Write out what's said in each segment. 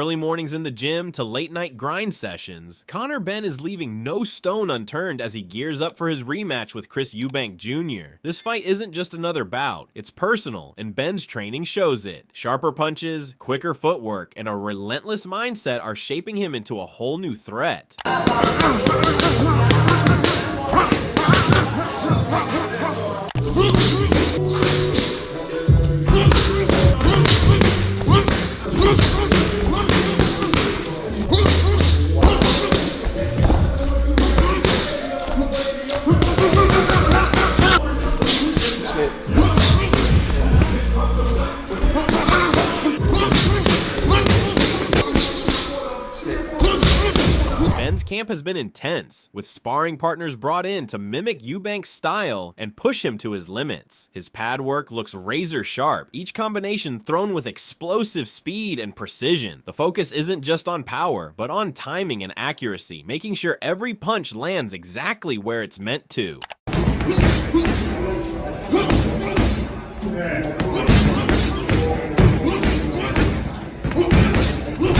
early mornings in the gym to late-night grind sessions, Conor Benn is leaving no stone unturned as he gears up for his rematch with Chris Eubank Jr. This fight isn't just another bout, it's personal, and Benn's training shows it. Sharper punches, quicker footwork, and a relentless mindset are shaping him into a whole new threat. Benn's camp has been intense, with sparring partners brought in to mimic Eubank's style and push him to his limits. His pad work looks razor sharp, each combination thrown with explosive speed and precision. The focus isn't just on power, but on timing and accuracy, making sure every punch lands exactly where it's meant to.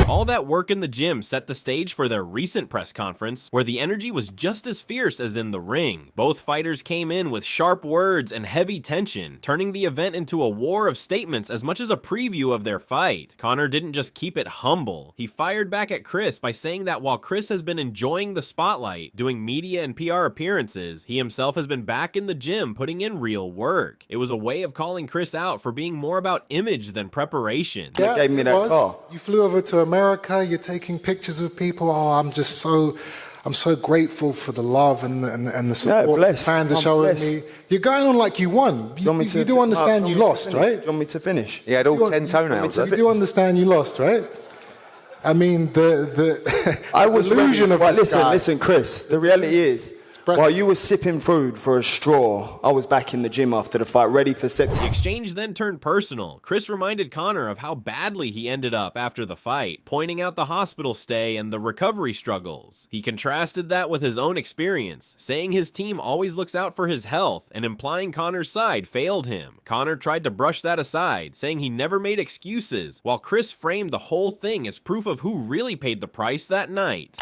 All that work in the gym set the stage for their recent press conference, where the energy was just as fierce as in the ring. Both fighters came in with sharp words and heavy tension, turning the event into a war of statements as much as a preview of their fight. Conor didn't just keep it humble. He fired back at Chris by saying that while Chris has been enjoying the spotlight, doing media and PR appearances, he himself has been back in the gym putting in real work. It was a way of calling Chris out for being more about image than preparation. Yeah, gave me that car. You flew over to America, you're taking pictures with people. Oh, I'm so grateful for the love and the support the fans are showing me. You're going on like you won. You do understand you lost, right? Do you want me to finish? He had all 10 toenails. You do understand you lost, right? I mean, I was illusion ready. of Right, this guy. listen, Chris. The reality is, while you were sipping food for a straw, I was back in the gym after the fight, ready for September. The exchange then turned personal. Chris reminded Conor of how badly he ended up after the fight, pointing out the hospital stay and the recovery struggles. He contrasted that with his own experience, saying his team always looks out for his health and implying Conor's side failed him. Conor tried to brush that aside, saying he never made excuses, while Chris framed the whole thing as proof of who really paid the price that night.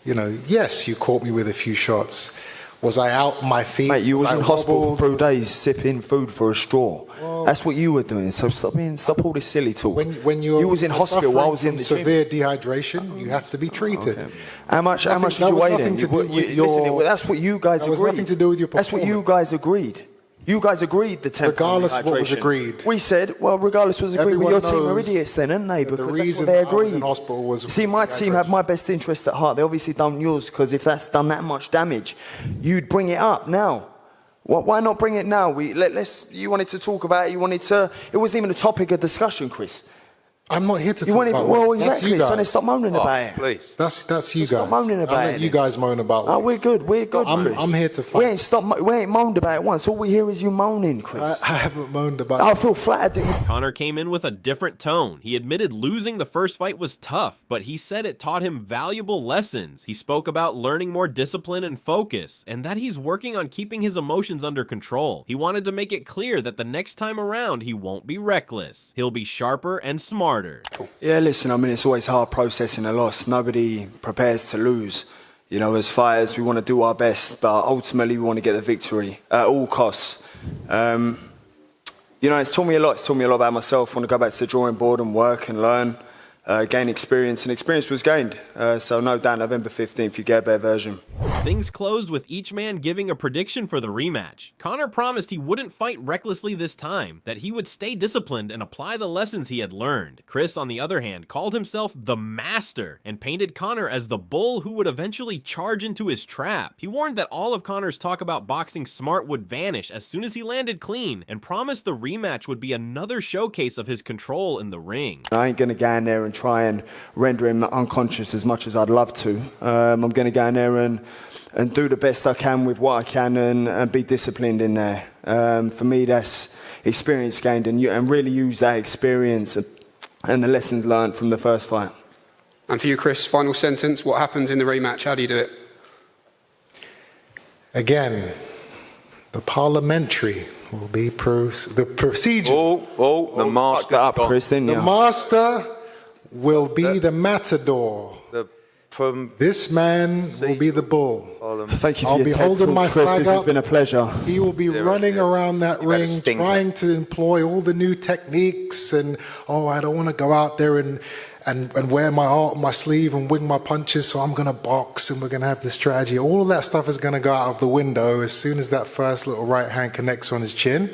You know, yes, you caught me with a few shots. Was I out on my feet? Mate, you was in hospital wobbled? for 3 days sipping food for a straw. Well, that's what you were doing. So stop all this silly talk. When you was in hospital, I was in the gym. severe dehydration. You have to be treated. Okay. How much did you weigh then? Listen, that's what you guys agreed. That was nothing to do with your performance. That's what you guys agreed. You guys agreed the tempo. Regardless of what was agreed. We said, well, regardless was agreed. Well, your team are idiots then, aren't they? Because that's what they agreed. I was in hospital was See, my team have my best interest at heart. They obviously don't yours, because if that's done that much damage, you'd bring it up now. Why not bring it now? You wanted to talk about it. It wasn't even a topic of discussion, Chris. I'm not here to talk about well, it. exactly. So then stop moaning about it. Please. That's you guys. Stop moaning about I'll let you guys moan about it. We're good. We're good, Chris. I'm here to fight. We ain't moaned about it once. All we hear is you moaning, Chris. I haven't moaned about it. I feel flattered that you... Conor came in with a different tone. He admitted losing the first fight was tough, but he said it taught him valuable lessons. He spoke about learning more discipline and focus, and that he's working on keeping his emotions under control. He wanted to make it clear that the next time around he won't be reckless. He'll be sharper and smarter. Yeah, listen, I mean, it's always hard processing a loss. Nobody prepares to lose. You know, as fighters, we want to do our best, but ultimately we want to get the victory at all costs. You know, it's taught me a lot. It's taught me a lot about myself. I want to go back to the drawing board and work and learn, gain experience, and experience was gained. So no doubt, November 15th, you get a better version. Things closed with each man giving a prediction for the rematch. Conor promised he wouldn't fight recklessly this time, that he would stay disciplined and apply the lessons he had learned. Chris, on the other hand, called himself the master and painted Conor as the bull who would eventually charge into his trap. He warned that all of Conor's talk about boxing smart would vanish as soon as he landed clean, and promised the rematch would be another showcase of his control in the ring. I ain't going to go in there and try and render him unconscious as much as I'd love to. I'm going to go in there and do the best I can with what I can and be disciplined in there. For me, that's experience gained and really use that experience and the lessons learned from the first fight. And for you, Chris, final sentence, what happens in the rematch? How do you do it? Again, the parliamentary will be the procedure. The master. Chris, The master will be the matador. This man will be the bull. Thank you for I'll your be TED holding talk, my Chris. flag This has up. been a pleasure. He will be running around that ring, trying to employ all the new techniques. And I don't want to go out there and wear my heart on my sleeve and wing my punches. So I'm going to box, and we're going to have this strategy. All of that stuff is going to go out of the window as soon as that first little right hand connects on his chin.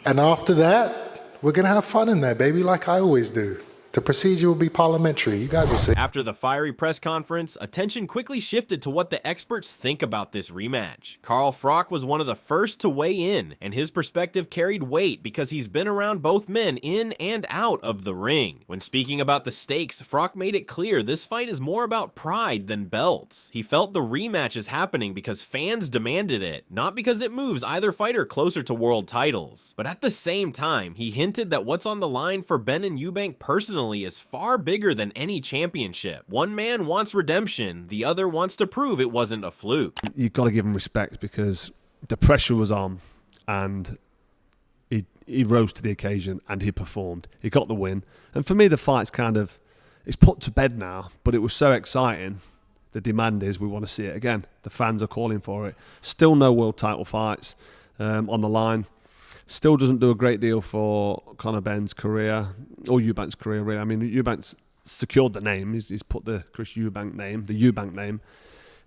And after that, we're going to have fun in there, baby, like I always do. The procedure will be parliamentary. You guys will see. After the fiery press conference, attention quickly shifted to what the experts think about this rematch. Carl Froch was one of the first to weigh in, and his perspective carried weight because he's been around both men in and out of the ring. When speaking about the stakes, Froch made it clear this fight is more about pride than belts. He felt the rematch is happening because fans demanded it, not because it moves either fighter closer to world titles. But at the same time, he hinted that what's on the line for Benn and Eubank personally is far bigger than any championship. One man wants redemption, the other wants to prove it wasn't a fluke. You've got to give him respect because the pressure was on and he rose to the occasion and he performed. He got the win. And for me, the fight's it's put to bed now, but it was so exciting. The demand is we want to see it again. The fans are calling for it. Still no world title fights on the line. Still doesn't do a great deal for Conor Benn's career, or Eubank's career, really. I mean, Eubank's secured the name. He's put the Chris Eubank name, the Eubank name,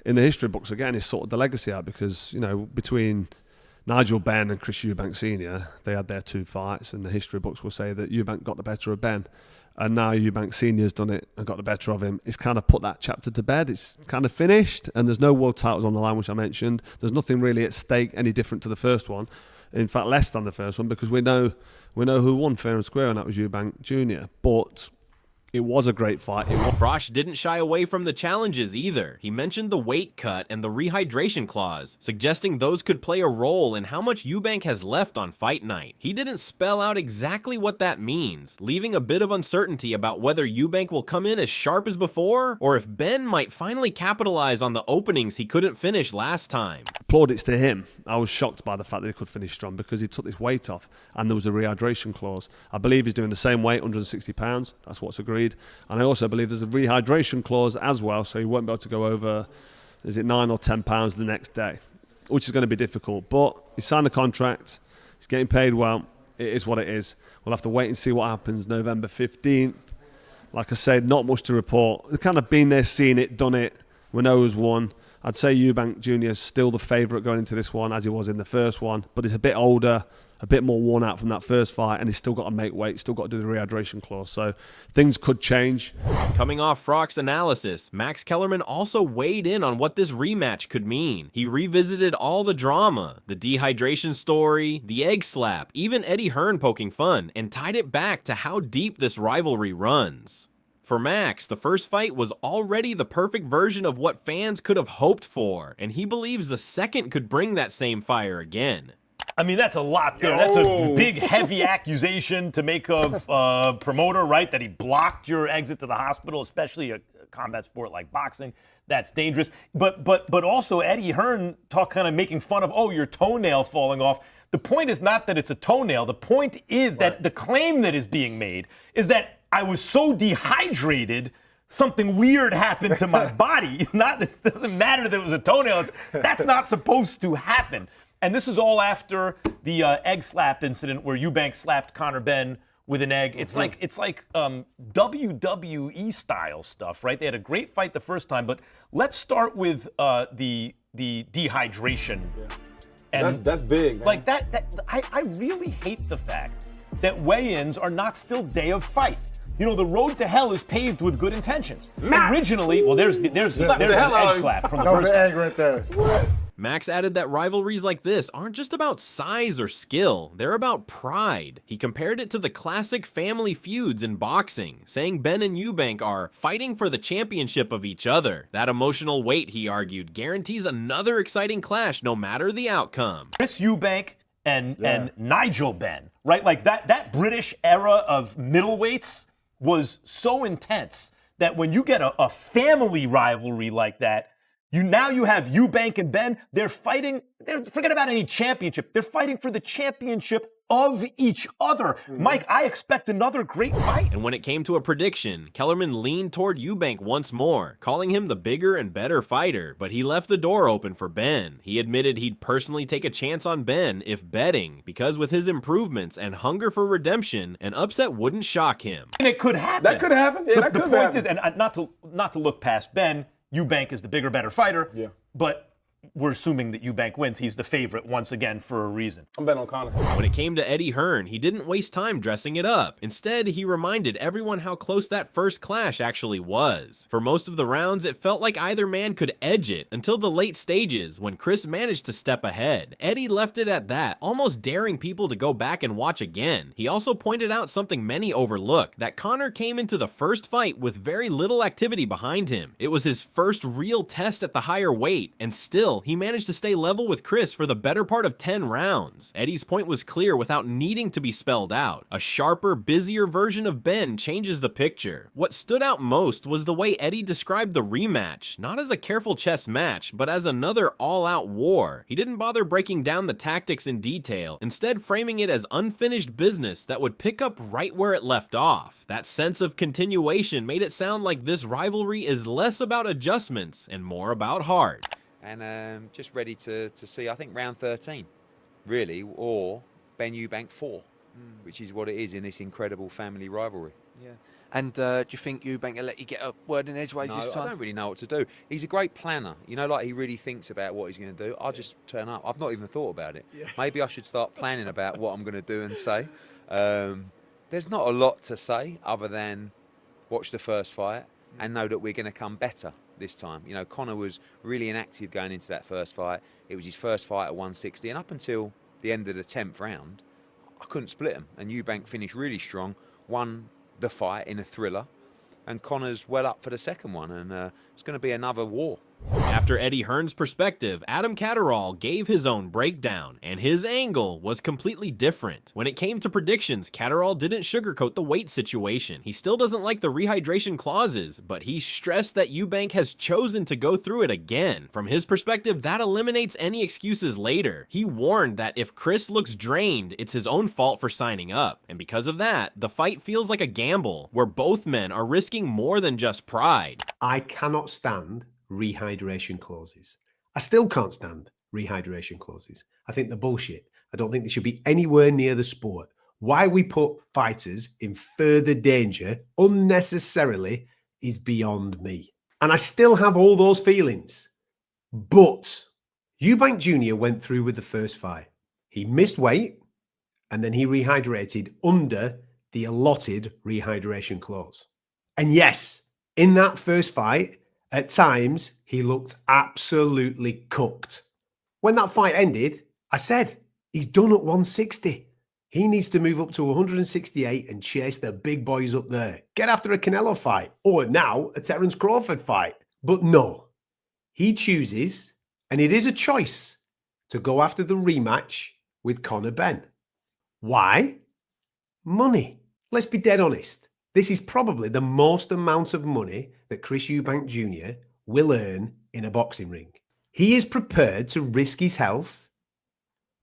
in the history books again. He's sorted the legacy out because, between Nigel Benn and Chris Eubank Sr., they had their 2 fights, and the history books will say that Eubank got the better of Benn. And now Eubank Sr.'s done it and got the better of him. It's kind of put that chapter to bed. It's kind of finished, and there's no world titles on the line, which I mentioned. There's nothing really at stake any different to the first one. In fact, less than the first one, because we know who won fair and square, and that was Eubank Jr. But it was a great fight. Froch didn't shy away from the challenges either. He mentioned the weight cut and the rehydration clause, suggesting those could play a role in how much Eubank has left on fight night. He didn't spell out exactly what that means, leaving a bit of uncertainty about whether Eubank will come in as sharp as before, or if Benn might finally capitalize on the openings he couldn't finish last time. Plaudits to him. I was shocked by the fact that he could finish strong because he took this weight off and there was a rehydration clause. I believe he's doing the same weight, 160 pounds. That's what's agreed. And I also believe there's a rehydration clause as well, so he won't be able to go over, is it 9 or 10 pounds the next day, which is going to be difficult. But he signed the contract. He's getting paid well. It is what it is. We'll have to wait and see what happens November 15th. Like I said, not much to report. They've kind of been there, seen it, done it. We know who's won. I'd say Eubank Jr. is still the favourite going into this one, as he was in the first one, but he's a bit older, a bit more worn out from that first fight, and he's still got to make weight, still got to do the rehydration clause, so things could change. Coming off Froch's analysis, Max Kellerman also weighed in on what this rematch could mean. He revisited all the drama, the dehydration story, the egg slap, even Eddie Hearn poking fun, and tied it back to how deep this rivalry runs. For Max, the first fight was already the perfect version of what fans could have hoped for, and he believes the second could bring that same fire again. I mean, that's a lot there. That's a big, heavy accusation to make of promoter, right? That he blocked your exit to the hospital, especially a combat sport like boxing. That's dangerous. But also Eddie Hearn kind of making fun of, your toenail falling off. The point is not that it's a toenail. The point is that the claim that is being made is that I was so dehydrated, something weird happened to my body. It doesn't matter that it was a toenail. That's not supposed to happen. And this is all after the egg slap incident where Eubank slapped Conor Benn with an egg. It's like WWE style stuff, right? They had a great fight the first time, but let's start with the dehydration. And that's big, man. Like I really hate the fact that weigh-ins are not still day of fight. The road to hell is paved with good intentions. Originally, there's an egg slap from the first egg right there. What? Max added that rivalries like this aren't just about size or skill, they're about pride. He compared it to the classic family feuds in boxing, saying Benn and Eubank are fighting for the championship of each other. That emotional weight, he argued, guarantees another exciting clash no matter the outcome. Chris Eubank and Nigel Benn, right? Like that British era of middleweights was so intense that when you get a family rivalry like that, Now you have Eubank and Benn. They're fighting. Forget about any championship. They're fighting for the championship of each other. Mike, I expect another great fight. And when it came to a prediction, Kellerman leaned toward Eubank once more, calling him the bigger and better fighter, but he left the door open for Benn. He admitted he'd personally take a chance on Benn if betting, because with his improvements and hunger for redemption, an upset wouldn't shock him. And it could happen. That could happen. Yeah, The point is, and not to look past Benn, Eubank is the bigger, better fighter. Yeah. But we're assuming that Eubank wins. He's the favorite once again for a reason. I'm betting on Conor. When it came to Eddie Hearn, he didn't waste time dressing it up. Instead, he reminded everyone how close that first clash actually was. For most of the rounds, it felt like either man could edge it until the late stages when Chris managed to step ahead. Eddie left it at that, almost daring people to go back and watch again. He also pointed out something many overlook, that Conor came into the first fight with very little activity behind him. It was his first real test at the higher weight, and still, he managed to stay level with Chris for the better part of 10 rounds. Eddie's point was clear without needing to be spelled out. A sharper, busier version of Benn changes the picture. What stood out most was the way Eddie described the rematch, not as a careful chess match, but as another all-out war. He didn't bother breaking down the tactics in detail, instead framing it as unfinished business that would pick up right where it left off. That sense of continuation made it sound like this rivalry is less about adjustments and more about heart. And just ready to see, I think, round 13, really, or Benn Eubank 4, which is what it is in this incredible family rivalry. Yeah. And do you think Eubank will let you get a word in edgeways this time? I don't really know what to do. He's a great planner. You know, like he really thinks about what he's going to do. I'll just turn up. I've not even thought about it. Yeah. Maybe I should start planning about what I'm going to do and say. There's not a lot to say other than watch the first fight and know that we're going to come better this time. You know, Conor was really inactive going into that first fight. It was his first fight at 160, and up until the end of the 10th round, I couldn't split him. And Eubank finished really strong, won the fight in a thriller, and Conor's well up for the second one, and it's going to be another war. After Eddie Hearn's perspective, Adam Catterall gave his own breakdown, and his angle was completely different. When it came to predictions, Catterall didn't sugarcoat the weight situation. He still doesn't like the rehydration clauses, but he stressed that Eubank has chosen to go through it again. From his perspective, that eliminates any excuses later. He warned that if Chris looks drained, it's his own fault for signing up, and because of that, the fight feels like a gamble, where both men are risking more than just pride. I cannot stand rehydration clauses. I still can't stand rehydration clauses. I think they're bullshit. I don't think they should be anywhere near the sport. Why we put fighters in further danger unnecessarily is beyond me. And I still have all those feelings. But Eubank Jr. went through with the first fight. He missed weight and then he rehydrated under the allotted rehydration clause. And yes, in that first fight, at times, he looked absolutely cooked. When that fight ended, I said, he's done at 160. He needs to move up to 168 and chase the big boys up there. Get after a Canelo fight, or now a Terence Crawford fight. But no, he chooses, and it is a choice, to go after the rematch with Conor Benn. Why? Money. Let's be dead honest. This is probably the most amount of money that Chris Eubank Jr. will earn in a boxing ring. He is prepared to risk his health,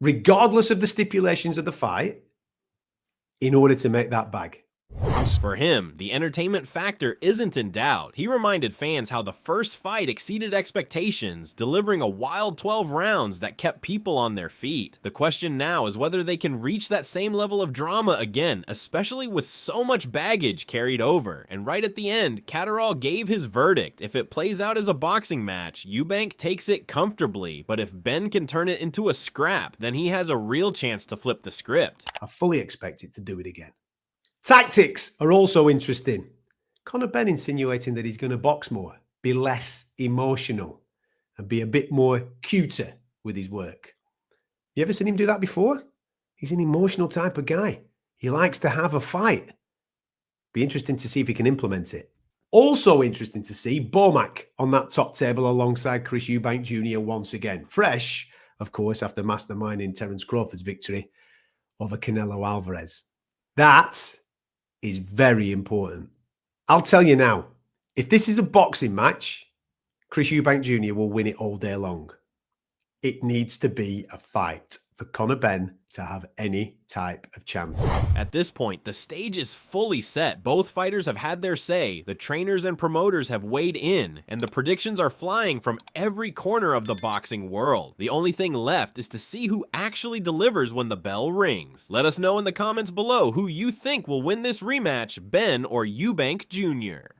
regardless of the stipulations of the fight, in order to make that bag. For him, the entertainment factor isn't in doubt. He reminded fans how the first fight exceeded expectations, delivering a wild 12 rounds that kept people on their feet. The question now is whether they can reach that same level of drama again, especially with so much baggage carried over. And right at the end, Catterall gave his verdict. If it plays out as a boxing match, Eubank takes it comfortably, but if Benn can turn it into a scrap, then he has a real chance to flip the script. I fully expect it to do it again. Tactics are also interesting. Conor Benn insinuating that he's going to box more, be less emotional, and be a bit more cuter with his work. You ever seen him do that before? He's an emotional type of guy. He likes to have a fight. Be interesting to see if he can implement it. Also interesting to see Bomac on that top table alongside Chris Eubank Jr. once again. Fresh, of course, after masterminding Terence Crawford's victory over Canelo Alvarez. That is very important. I'll tell you now, if this is a boxing match, Chris Eubank Jr. will win it all day long. It needs to be a fight for Conor Benn to have any type of chance. At this point, the stage is fully set. Both fighters have had their say, the trainers and promoters have weighed in, and the predictions are flying from every corner of the boxing world. The only thing left is to see who actually delivers when the bell rings. Let us know in the comments below who you think will win this rematch, Benn or Eubank Jr.